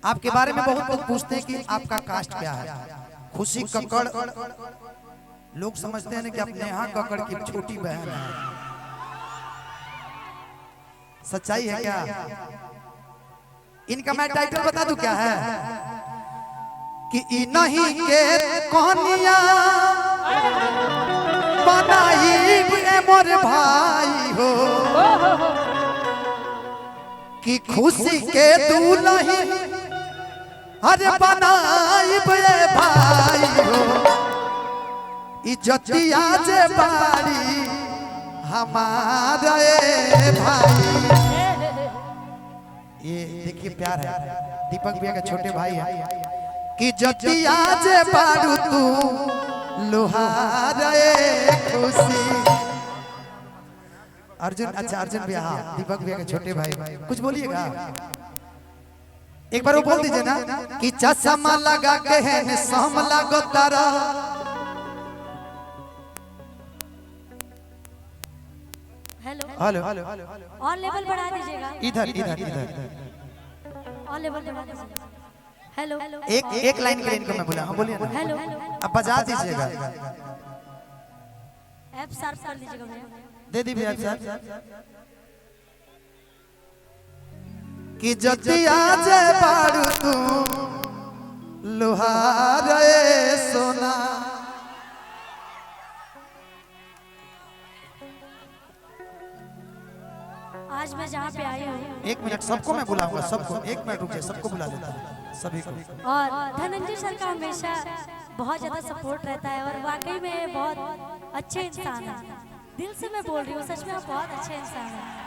आपके बारे में बहुत लोग पूछते हैं कि आपका कास्ट क्या है। खुशी कक्कड़ लोग समझते हैं कि आप नेहा कक्कड़ की छोटी बहन है। सच्चाई है क्या? इनका मैं टाइटल बता दूं क्या है कि नहीं के कहानियां बनाई मोर भाई हो कि खुशी के दूल्ही अरे बनाई भाई हो इज्जतिया जे बारी हमारे भाई। ये देखिए प्यार है, दीपक भैया के छोटे भाई है कि जतिया जे बारू तू लोहारे खुशी। अर्जुन, अच्छा अर्जुन भैया, हाँ दीपक भैया के छोटे भाई, कुछ बोलिएगा एक बार वो बोल दीजिए ना कि चश्मा लगा के है सम लागो तारा। हेलो हेलो और लेवल बढ़ा दीजिएगा। इधर इधर इधर और लेवल बढ़ा दीजिएगा। हेलो एक लाइन के इनको मैं बोला, हाँ बोलिए ना। हेलो अब बजा दीजिएगा, एफ शार्प कर दीजिएगा भैया। दे दी भैया साहब कि जतिया जे बारू तू लोहारे सोना। आज मैं जहाँ पे आई हूँ, एक मिनट सबको मैं बुलाऊंगा, सबको एक मिनट रुकिए, सबको बुला लेता हूँ सभी को। और धनंजय सर का हमेशा बहुत ज्यादा सपोर्ट रहता है और वाकई में बहुत अच्छे इंसान है। दिल से मैं बोल रही हूँ, सच में आप बहुत अच्छे इंसान हैं।